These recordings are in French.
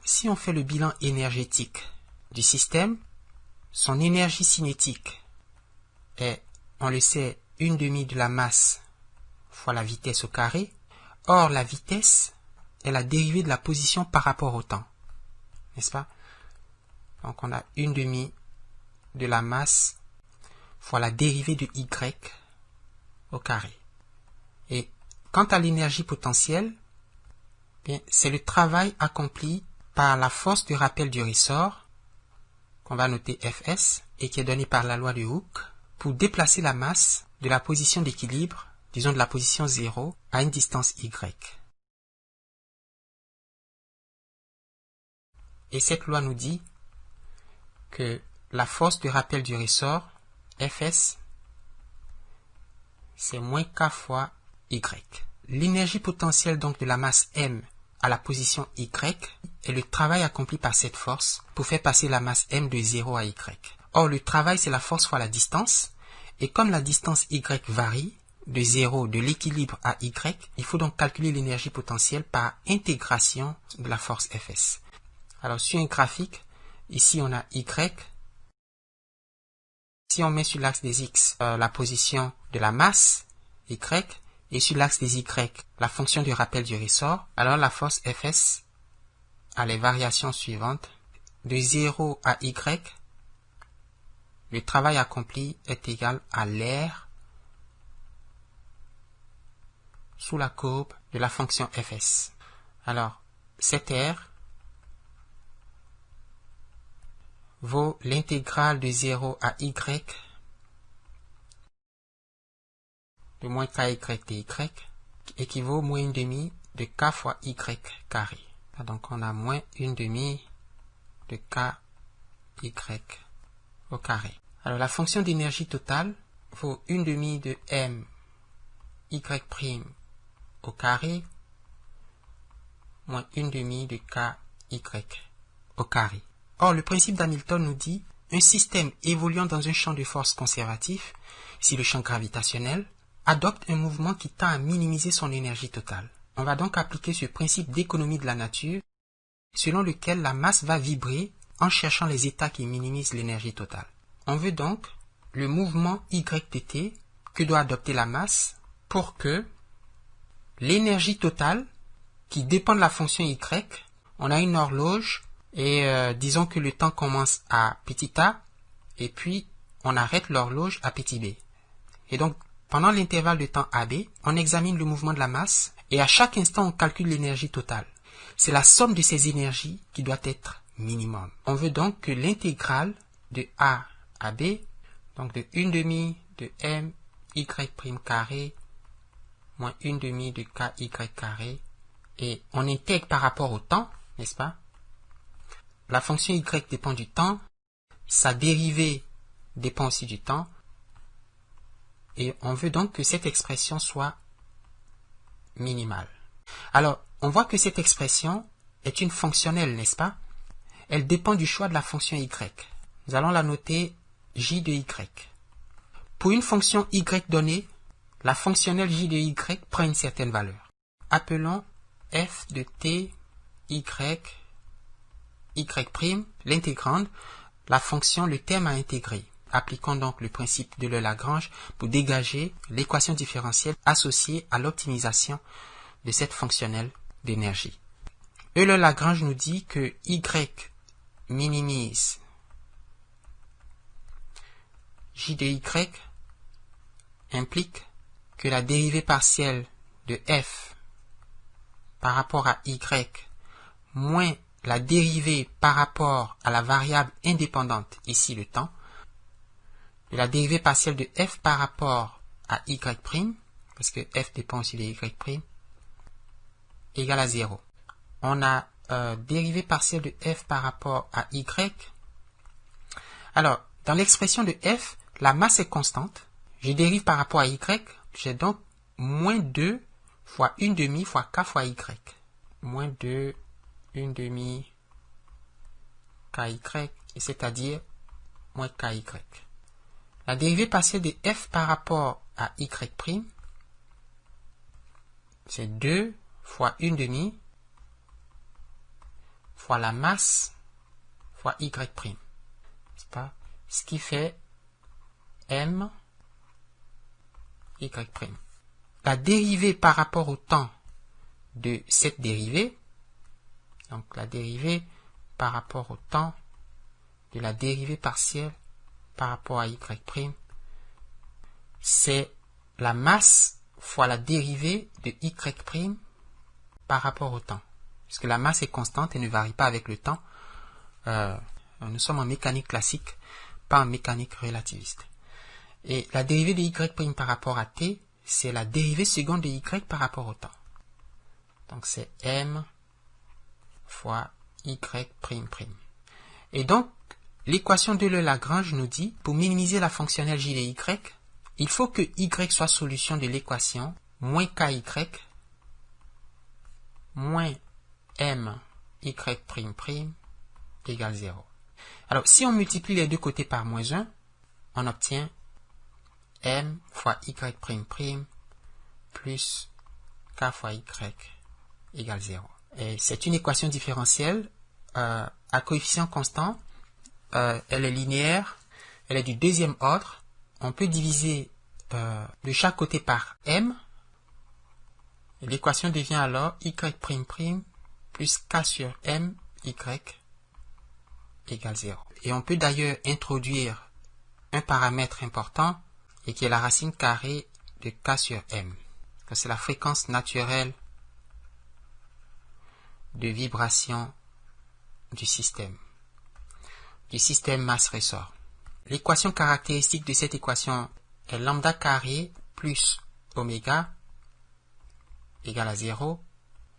si on fait le bilan énergétique du système, son énergie cinétique est, on le sait, 1/2 de la masse fois la vitesse au carré. Or, la vitesse est la dérivée de la position par rapport au temps. N'est-ce pas? Donc, on a 1/2 de la masse fois la dérivée de y au carré. Et quant à l'énergie potentielle, c'est le travail accompli par la force de rappel du ressort, qu'on va noter Fs, et qui est donné par la loi de Hooke, pour déplacer la masse de la position d'équilibre, disons de la position 0, à une distance y. Et cette loi nous dit que la force de rappel du ressort, Fs, c'est moins k fois y. L'énergie potentielle donc de la masse m à la position y est le travail accompli par cette force pour faire passer la masse m de 0 à y. Or, le travail, c'est la force fois la distance, et comme la distance y varie de 0 de l'équilibre à y, il faut donc calculer l'énergie potentielle par intégration de la force Fs. Alors, sur un graphique, ici on a y. Si on met sur l'axe des x la position de la masse y, et sur l'axe des y la fonction du rappel du ressort, alors la force Fs a les variations suivantes. De 0 à y, le travail accompli est égal à l'air sous la courbe de la fonction Fs. Alors, cet air vaut l'intégrale de 0 à y de moins ky dy, équivaut moins 1/2 de k fois y carré. Donc on a moins 1/2 de ky au carré. Alors la fonction d'énergie totale vaut 1/2 de m y' au carré moins 1/2 de ky au carré. Or, le principe d'Hamilton nous dit un système évoluant dans un champ de force conservatif, ici le champ gravitationnel, adopte un mouvement qui tend à minimiser son énergie totale. On va donc appliquer ce principe d'économie de la nature, selon lequel la masse va vibrer en cherchant les états qui minimisent l'énergie totale. On veut donc le mouvement y de t que doit adopter la masse pour que l'énergie totale, qui dépend de la fonction y, on a une horloge et disons que le temps commence à petit a et puis on arrête l'horloge à petit b. Et donc, pendant l'intervalle de temps AB, on examine le mouvement de la masse et à chaque instant, on calcule l'énergie totale. C'est la somme de ces énergies qui doit être minimum. On veut donc que l'intégrale de A à B, donc de 1/2 de m y' carré moins 1/2 de ky carré, et on intègre par rapport au temps, n'est-ce pas? La fonction y dépend du temps, sa dérivée dépend aussi du temps, et on veut donc que cette expression soit minimale. Alors, on voit que cette expression est une fonctionnelle, n'est-ce pas? Elle dépend du choix de la fonction y. Nous allons la noter j de y. Pour une fonction y donnée, la fonctionnelle j de y prend une certaine valeur. Appelons f de t y l'intégrande, la fonction, le terme à intégrer. Appliquons donc le principe de Lagrange pour dégager l'équation différentielle associée à l'optimisation de cette fonctionnelle d'énergie. Lagrange nous dit que y minimise j de y implique que la dérivée partielle de f par rapport à y moins la dérivée par rapport à la variable indépendante, ici le temps, de la dérivée partielle de f par rapport à y', parce que f dépend aussi de y', égale à 0. On a dérivée partielle de f par rapport à y. Alors, dans l'expression de f, la masse est constante. Je dérive par rapport à y, j'ai donc moins 2 fois 1/2 fois k fois y. Moins 2, 1/2 ky, c'est-à-dire moins ky. La dérivée partielle de f par rapport à y', c'est 2 fois 1/2 fois la masse fois y', n'est-ce pas? Ce qui fait m y'. La dérivée par rapport au temps de cette dérivée, donc la dérivée par rapport au temps de la dérivée partielle par rapport à y', c'est la masse fois la dérivée de y' par rapport au temps. Puisque la masse est constante et ne varie pas avec le temps. Nous sommes en mécanique classique, pas en mécanique relativiste. Et la dérivée de y' par rapport à t, c'est la dérivée seconde de y' par rapport au temps. Donc c'est m fois y''. Et donc, l'équation d'Euler-Lagrange nous dit, pour minimiser la fonctionnelle j de y, il faut que y soit solution de l'équation moins ky moins m y' égale 0. Alors, si on multiplie les deux côtés par moins 1, on obtient m fois y' plus k fois y égale 0. Et c'est une équation différentielle à coefficient constant. Elle est linéaire, elle est du deuxième ordre. On peut diviser de chaque côté par m. L'équation devient alors y'' plus k sur m y égale 0. Et on peut d'ailleurs introduire un paramètre important et qui est la racine carrée de k sur m. C'est la fréquence naturelle de vibration du système masse-ressort. L'équation caractéristique de cette équation est lambda carré plus oméga égale à 0.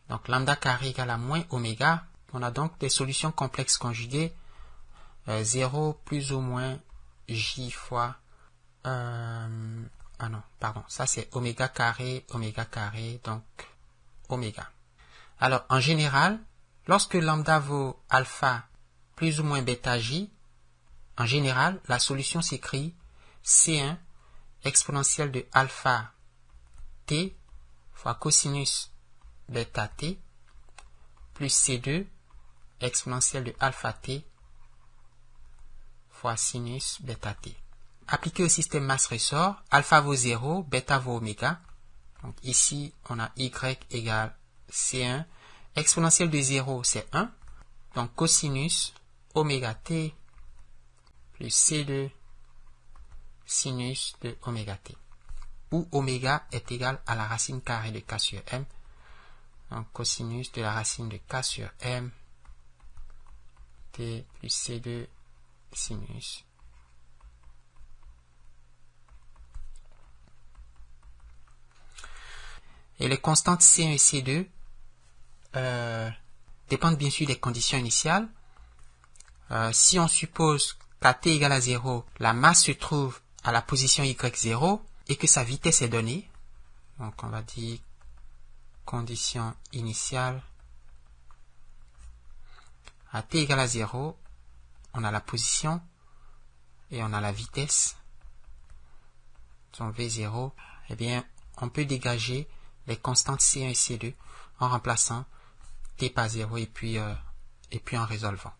Donc lambda carré égale à moins oméga. On a donc des solutions complexes conjuguées. 0 plus ou moins j fois... ça c'est oméga carré, donc oméga. Alors, en général, lorsque lambda vaut alpha plus ou moins bêta j, en général, la solution s'écrit C1 exponentielle de alpha t fois cosinus bêta t plus C2 exponentielle de alpha t fois sinus bêta t. Appliqué au système masse-ressort, alpha vaut 0, bêta vaut oméga. Donc ici, on a y égale C1. Exponentielle de 0, c'est 1. Donc cosinus oméga t plus C2 sinus de oméga t. Où oméga est égal à la racine carrée de k sur m. Donc cosinus de la racine de k sur m t plus C2 sinus. Et les constantes C1 et C2 dépendent bien sûr des conditions initiales. Si on suppose qu'à t égale à 0, la masse se trouve à la position y0 et que sa vitesse est donnée, donc on va dire condition initiale, à t égale à 0, on a la position et on a la vitesse, donc v0, eh bien on peut dégager les constantes C1 et C2 en remplaçant t par 0 et puis en résolvant.